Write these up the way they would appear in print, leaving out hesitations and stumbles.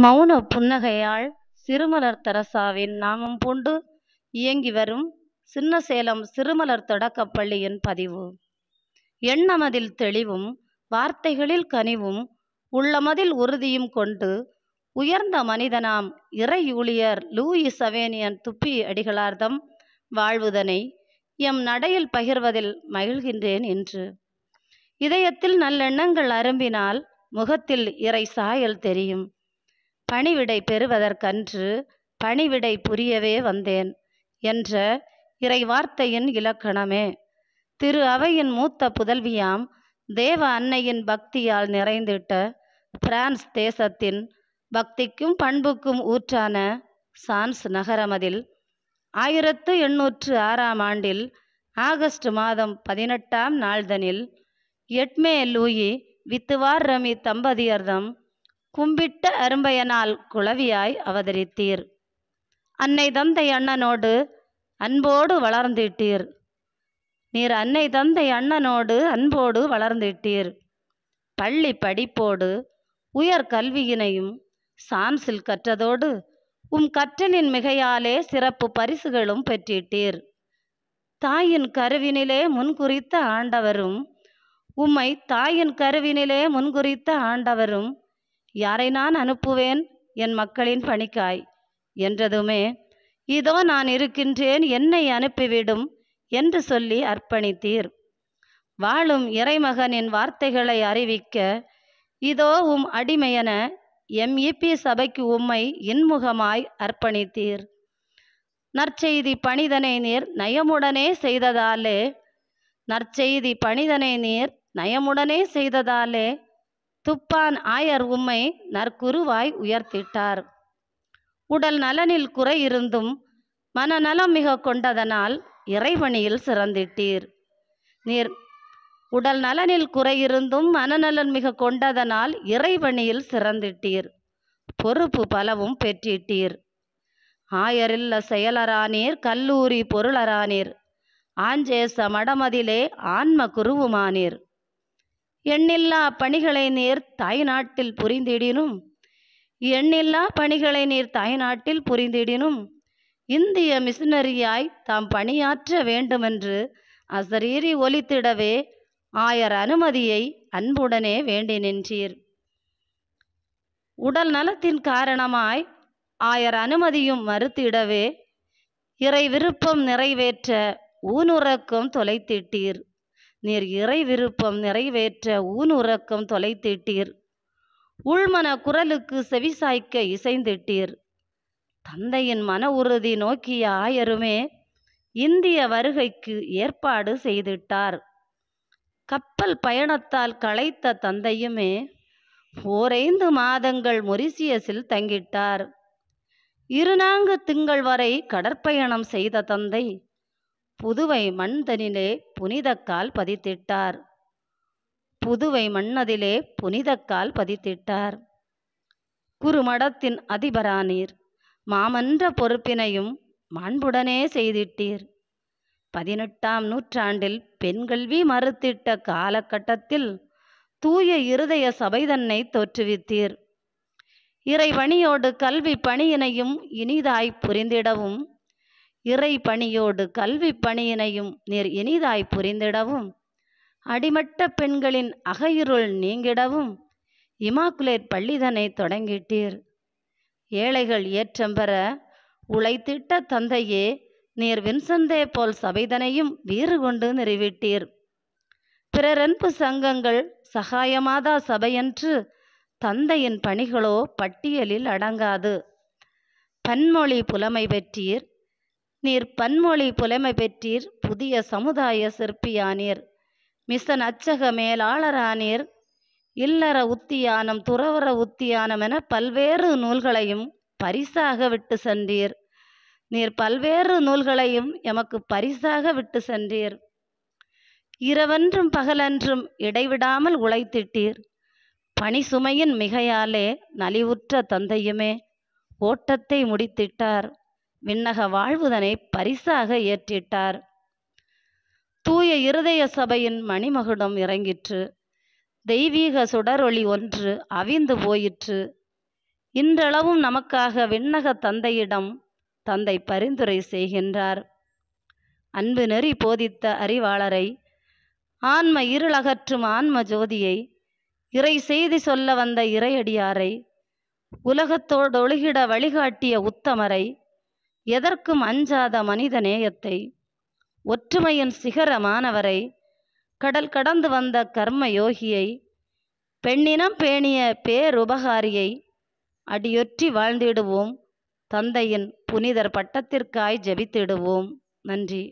மௌன புன்னகையாள் சிறுமலர் தெரசாவின் நாமம் பூண்டு இயங்கி வரும் சின்னசேலம் சிறுமலர் தொடக்கப்பள்ளியின் பதிவு. எண்ணமதில் தெளிவும் வார்த்தைகளில் கனிவும் உள்ளமதில் உறுதியும் கொண்டு உயர்ந்த மனிதனாம் இறையூழியர் லூயி சவேனியன் துப்பி அடிகளார்தம் வாழ்வுதனை எம் நடையில் பகிர்வதில் மகிழ்கின்றேன் என்று. இதயத்தில் நல்லெண்ணங்கள் அரும்பினால் முகத்தில் இறை சாயல் தெரியும். பணிவிடை பெறுவதற்கன்று பணிவிடை புரியவே வந்தேன் என்ற இறை வார்த்தையின் இலக்கணமே. திரு அவையின் மூத்த புதல்வியாம் தேவ அன்னையின் பக்தியால் நிறைந்திட்ட பிரான்ஸ் தேசத்தின் பக்திக்கும் பண்புக்கும் ஊற்றான சான்ஸ் நகரமதில் 1806 ஆகஸ்ட் மாதம் 18 நாள்தனில் எட்மே லூயி வித்துவார் ரமி தம்பதியர்தம் கும்பிட்ட அரும்பயனால் குளவியாய் அவதரித்தீர். அன்னை தந்தை அண்ணனோடு அன்போடு வளர்ந்திட்டீர். நீர் அன்னை தந்தை அண்ணனோடு அன்போடு வளர்ந்திட்டீர். பள்ளி படிப்போடு உயர் கல்வியினையும் சான்ஸில் கற்றதோடு கற்றலின் மிகையாலே சிறப்பு பரிசுகளும் பெற்றிட்டீர். தாயின் கருவினிலே முன்குறித்த ஆண்டவரும் உம்மை தாயின் கருவினிலே முன்குறித்த ஆண்டவரும் யாரை நான் அனுப்புவேன் என் மக்களின் பணிக்காய் என்றதுமே இதோ நான் இருக்கின்றேன் என்னை அனுப்பிவிடும் என்று சொல்லி அர்ப்பணித்தீர். வாழும் இறைமகனின் வார்த்தைகளை அறிவிக்க இதோ அடிமையென MEP சபைக்கு உம்மை இன்முகமாய் அர்ப்பணித்தீர். நற்செய்தி பணிதனை நீர் நயமுடனே செய்ததாலே துப்பான் ஆயர் உம்மை நற்குருவாய் உயர்த்திட்டார். உடல் நலனில் குறை இருந்தும் மனநலம் மிக கொண்டதனால் இறைவணியில் சிறந்திட்டீர். நீர் உடல் நலனில் குறையிருந்தும் மனநலன் மிக கொண்டதனால் இறைவணியில் சிறந்திட்டீர். பொறுப்பு பலவும் பெற்றிட்டீர். ஆயரில்ல செயலரானீர், கல்லூரி பொருளரானீர், ஆஞ்சேச மடமதிலே ஆன்ம குருவுமானீர். எண்ணில்லா பணிகளை நீர் தாய்நாட்டில் புரிந்திடினும் இந்திய மிஷனரியாய் தாம் பணியாற்ற வேண்டுமென்று அசரீரி ஒலித்திடவே ஆயர் அனுமதியை அன்புடனே வேண்டி நின்றீர். உடல் நலத்தின் காரணமாய் ஆயர் அனுமதியும் மறுத்திடவே இறை விருப்பம் நிறைவேற்ற ஊனுறக்கம் தொலைத்திட்டீர். நீர் இறை விருப்பம் நிறைவேற்ற ஊனுறக்கம் தொலைத்திட்டீர். உள்மன குரலுக்கு செவிசாய்க்க இசைந்திட்டீர். தந்தையின் மன உறுதி நோக்கிய ஆயருமே இந்திய வருகைக்கு ஏற்பாடு செய்திட்டார். கப்பல் பயணத்தால் களைத்த தந்தையுமே 5 மாதங்கள் மொரிசியஸில் தங்கிட்டார். 2 திங்கள் வரை கடற்பயணம் செய்த தந்தை புதுவை மண்தனிலே புனிதக்கால் பதித்திட்டார். குறுமடத்தின் அதிபரானீர். மாமன்ற பொறுப்பினையும் மாண்புடனே செய்திட்டீர். 18ஆம் நூற்றாண்டில் பெண்கல்வி மறுத்திட்ட காலகட்டத்தில் தூய இருதய சபை தன்னை தோற்றுவித்தீர். இறைபணியோடு கல்வி பணியினையும் நீர் இனிதாய் புரிந்திடவும் அடிமட்ட பெண்களின் அகையிருள் நீங்கிடவும் இமாக்குலேட் பள்ளிதனை தொடங்கிட்டீர். ஏழைகள் ஏற்றம் பெற உழைத்திட்ட தந்தையே நீர் வின்சந்தே போல் சபைதனையும் வீறு கொண்டு நிறுவிட்டீர். பிறரன்பு சங்கங்கள் சகாயமாதா சபையன்று தந்தையின் பணிகளோ பட்டியலில் அடங்காது. பன்மொழி புலமை பெற்றீர். நீர் பன்மொழி புலமை பெற்றீர். புதிய சமுதாய சிற்பியானீர். மிஷன் அச்சக மேலாளரானீர். இல்லற உத்தியானம், துறவற உத்தியானம் என பல்வேறு நூல்களையும் பரிசாக விட்டு சென்றீர். நீர் பல்வேறு நூல்களையும் எமக்கு பரிசாக விட்டு சென்றீர். இரவன்றும் பகலன்றும் இடைவிடாமல் உழைத்திட்டீர். பணி சுமையின் மிகையாலே நலிவுற்ற தந்தையுமே ஓட்டத்தை முடித்திட்டார். விண்ணக வாழ்வுதனை பரிசாக ஏற்றிட்டார். தூய இருதய சபையின் மணிமகுடம் இறங்கிற்று. தெய்வீக சுடரொளி ஒன்று அவிந்து போயிற்று. இன்றளவும் நமக்காக விண்ணக தந்தையிடம் தந்தை பரிந்துரை செய்கின்றார். அன்பு நெறி போதித்த அறிவாளரை, ஆன்ம இருளகற்றும் ஆன்ம ஜோதியை, இறை செய்தி சொல்ல வந்த இறையடியாரை, உலகத்தோடு ஒழுகிட வழிகாட்டிய உத்தமரை, எதற்கும் அஞ்சாத மனித நேயத்தை, ஒற்றுமையின் சிகரமானவரை, கடல் கடந்து வந்த கர்ம யோகியை, பெண்ணினம் பேணிய பேருபகாரியை அடியொற்றி வாழ்ந்திடுவோம். தந்தையின் புனிதர் பட்டத்திற்காய் ஜெபித்திடுவோம். நன்றி.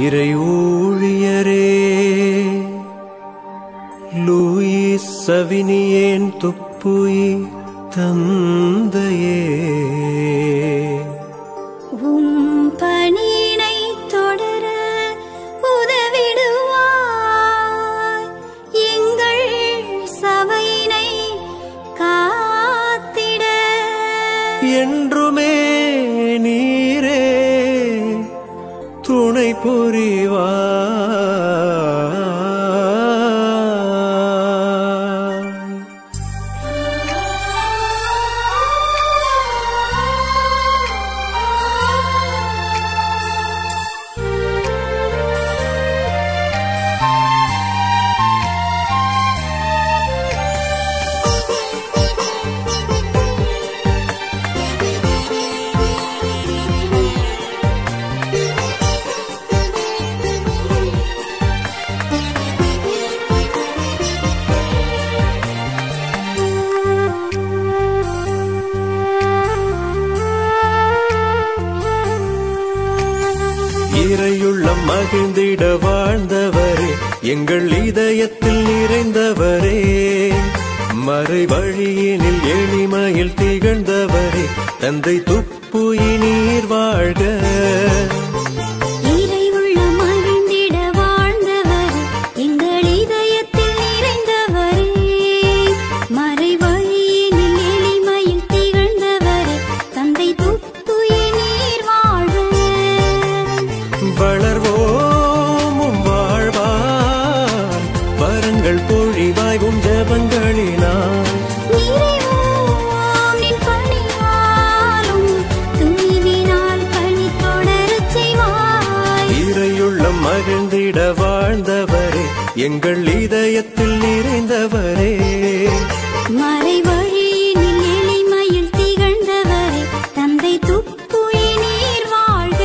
இறை ஊழியரே, லூயிஸ் சவினியேன் துப்புயி தந்தையே, உம் பணியினை தொடர உதவிடுவாய். எங்கள் சபையினை காத்திட என்றுமே நீரே துணை புரிவாய். இறையுள்ளம் மகிழ்ந்திட வாழ்ந்தவரே, எங்கள் இதயத்தில் நிறைந்தவரே, மறை வழியினில் எளிமையில் திகழ்ந்தவரே, தந்தை துப்புயி நீர் வாழ்க. இறையுள்ள மகிழ்ந்திட வாழ்ந்தவரே, எங்கள் இதயத்தில் நிறைந்தவரே, மறை வழியினில் எளிமையில் திகழ்ந்தவரே, தந்தை துப்புயி நீர் வாழ்க. வளர்வோமும் வாழ்வாய், வரங்கள் பொழிவாய்வும் ஜபங்களினால், நிறைவோம் நின் பணியாலும் துணிவினால் பணி தொடரச் செய்வாய். இறையுள்ளம் மகிழ்ந்திட வாழ்ந்தவரே, எங்கள் இதயத்தில் நிறைந்தவரே, மறை வழியினில் எளிமையில் திகழ்ந்தவரே, தந்தை துப்புயி நீர் வாழ்க.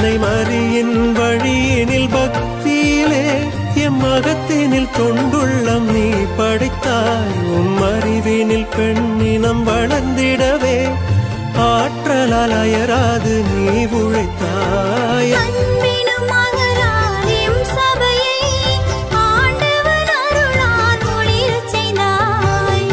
அன்னை மரியின் வழியினில் பக்தியிலே எம்மகத்தினில் கொண்டுள்ளம் நீ படைத்தாய். அறிவினில் பெண்ணினம் வளர்ந்திடவே ஆற்றலால் அயராது நீ உழைத்தாய்.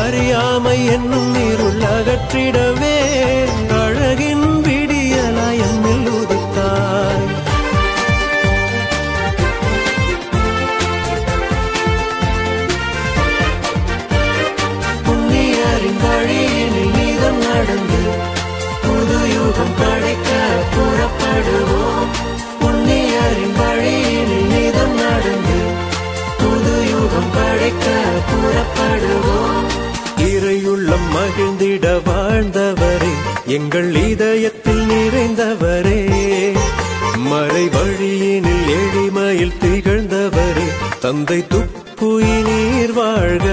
அறியாமை என்னும் இருள் அகற்றிடவே அழகின் விடியலாய் என்னில் உதித்தாய். புண்ணியரின் வழியினில் நீதம் நடந்து புது யுகம் படைக்க புறப்படுவோம். புண்ணியரின் வழியினில் நீதம் நடந்து புது யுகம் படைக்க புறப்படுவோம். இறையுள்ளம் மகிழ்ந்திட வாழ்ந்தவரே, எங்கள் இதயத்தில் நிறைந்தவரே, மறை வழியினில் எளிமையில் திகழ்ந்தவரே, தந்தை துப்புயி நீர் வாழ்க.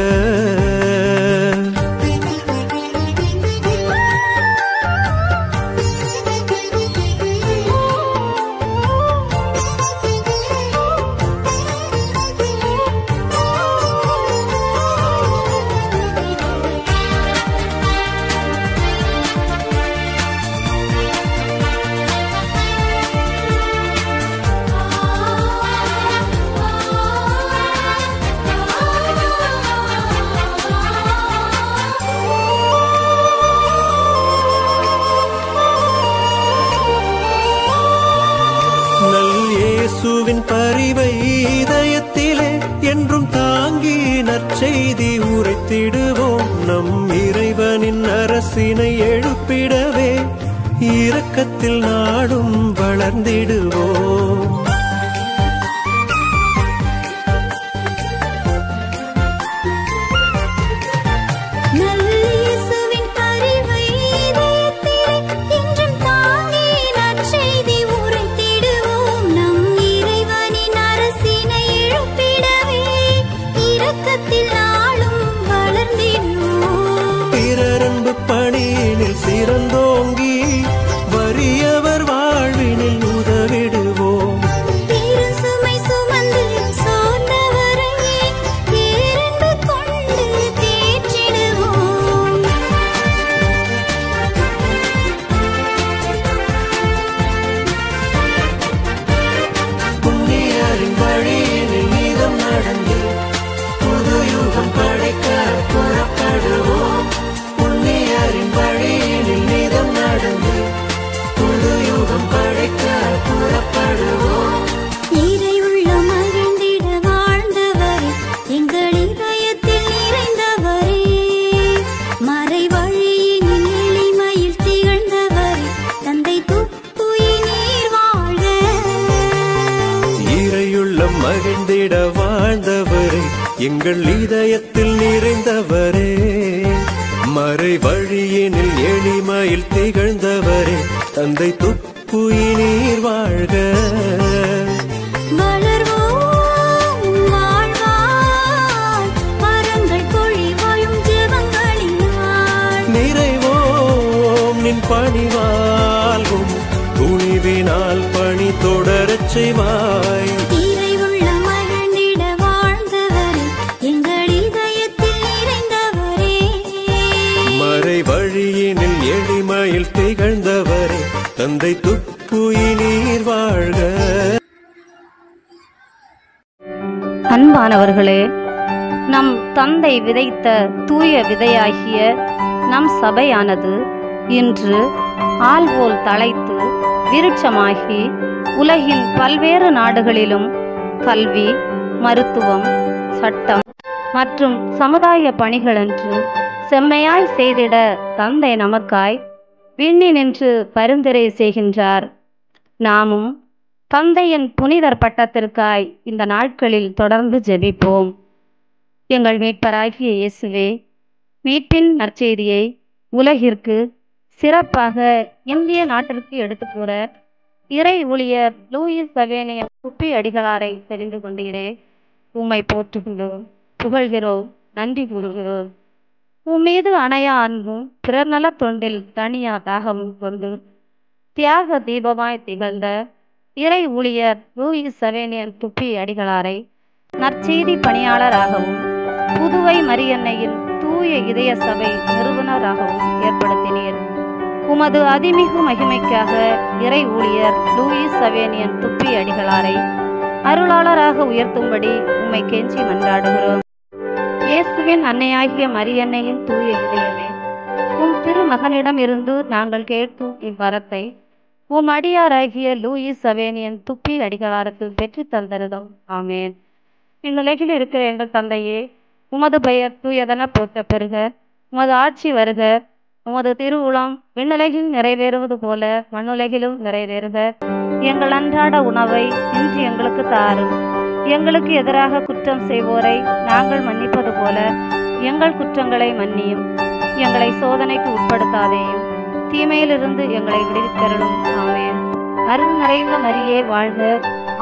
இயேசுவின் பரிவை இதயத்திலே என்றும் தாங்கி நற்செய்தி உரைத்திடுவோம். நம் இறைவனின் அரசினை எழுப்பிடவே இரக்கத்தில் நாடும் வளர்ந்திடுவோம். சிறந்தோங்கி வறியவர் வாழ்வினில் உதவிடுவோம். சுமை சுமந்து சோர்ந்தவரை பேரன்பு கொண்டு தேற்றிடுவோம். புண்ணியரின் வழியினில் நீதம் நடந்து புது யுகம் படைக்க புறப்படுவோம். புண்ணியரின் வழியினில் நீதம் நடந்து புது யுகம் படைக்க புறப்படுவோம். இறையுள்ள மகிழ்ந்திட வாழ்ந்தவரே, எங்கள் இதயத்தில் நிறைந்தவரே, மறை வழியினில் எளிமையில் திகழ்ந்தவரே, தந்தை துப்புயி நீர் வாழ்க. இறையுள்ள மகிழ்ந்திட வாழ்ந்தவரே, எங்கள் இதயத்தில் நிறைந்தவரே, மறை வழியினில் எளிமையில் திகழ்ந்தவரே, தந்தை துப்புயி நீர் வாழ்க. வளர்வோம் வாழ்வாய், வரங்கள் பொழிவாயும் ஜெபங்களினால் நிறைவோம் நின் பணிவாழ்வும் துணிவினால் பணி தொடரச் செய்வாய். இறையுள்ள மகிழ்ந்திட வாழ்ந்தவரே, எங்கள் இதயத்தில் நிறைந்தவரே, மறை வழியினில் எளிமையில் திகழ்ந்தவரே, தந்தை துப்புயி நீர் வாழ்க. அன்பானவர்களே, நம் தந்தை விதைத்த தூய விதையாகிய நம் சபையானது இன்று ஆல்போல் தழைத்து விருட்சமாகி உலகின் பல்வேறு நாடுகளிலும் கல்வி, மருத்துவம், சட்டம் மற்றும் சமுதாய பணிகளென்று செம்மையாய் செய்திட தந்தை நமக்காய் விண்ணினின்று பரிந்துரை செய்கின்றார். நாமும் தந்தையின் புனிதர் பட்டத்திற்காய் இந்த நாட்களில் தொடர்ந்து ஜெபிப்போம். எங்கள் மீட்பராகிய இயேசுவே, மீட்பின் நற்செய்தியை உலகிற்கு சிறப்பாக இந்திய நாட்டிற்கு எடுத்துக்கூற இறை ஊழியர் லூயிஸ் சவேனிய குப்பி அடிகளாரை தெரிந்து கொண்டீரே. உம்மை போற்றுகிறோம், புகழ்கிறோம், நன்றி கூறுகிறோம். உம்மீது அணையா அன்பும் பிறர் நல தொண்டில் தனியா தாகமும் கொண்டு தியாக தீபமாய் திகழ்ந்த இறை ஊழியர் லூயிஸ் சவேனியன் துப்பி அடிகளாரை நற்செய்தி பணியாளராகவும் புதுவை மரியன்னையின் தூய இதய சபை நிறுவனராகவும் ஏற்படுத்தினீர். உமது அதிமிகு மகிமைக்காக இறை ஊழியர் லூயிஸ் சவேனியன் துப்பி அடிகளாரை அருளாளராக உயர்த்தும்படி உம்மை கெஞ்சி மன்றாடுகிறோம். இயேசுவின் அன்னையாகிய மரியன்னையின் தூய இதயமே, உம் திருமகனிடம் இருந்து நாங்கள் கேட்கும் இவ்வரத்தை உம் அடியாராகிய லூயிஸ் சவேனியன் துப்பி அடிகளாருக்கு பெற்று தந்தருதும். ஆமேன். இந்நிலையில் இருக்கிற எங்கள் தந்தையே, உமது பெயர் தூயதென போற்ற பெறுக. உமது ஆட்சி வருக. உமது திருவுளம் விண்ணுலகில் நிறைவேறுவது போல மண்ணுலகிலும் நிறைவேறுக. எங்கள் அன்றாட உணவை இன்று எங்களுக்கு தாரும். எங்களுக்கு எதிராக குற்றம் செய்வோரை நாங்கள் மன்னிப்பது போல எங்கள் குற்றங்களை மன்னியும். எங்களை சோதனைக்கு உட்படுத்தாதேயும், தீமையிலிருந்து எங்களை விடுவித்தருளும். ஆமென். அருள் நிறைந்த மரியே வாழ்க,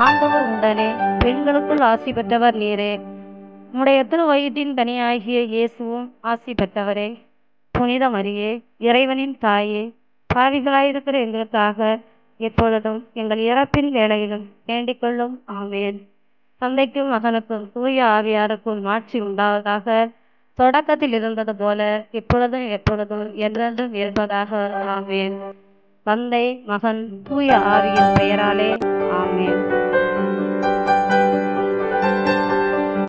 ஆண்டவர் உடனே, பெண்களுக்குள் ஆசி பெற்றவர் நீரே. உம்முடைய திருவயிற்றின் கனியாகிய இயேசுவும் ஆசி பெற்றவரே. புனித மரியே, இறைவனின் தாயே, பாவிகளாயிருக்கிற எங்களுக்காக எப்பொழுதும் எங்கள் இறப்பின் வேளையிலும் வேண்டிக் கொள்ளும். ஆமேன். தந்தைக்கும் மகனுக்கும் தூய ஆவியாருக்கும் மாட்சி உண்டாவதாக. தொடக்கத்தில் இருந்தது போல இப்பொழுதும் எப்பொழுதும் என்றென்றும் இருப்பதாக. ஆமேன். தந்தை, மகன், தூய ஆவியின் பெயராலே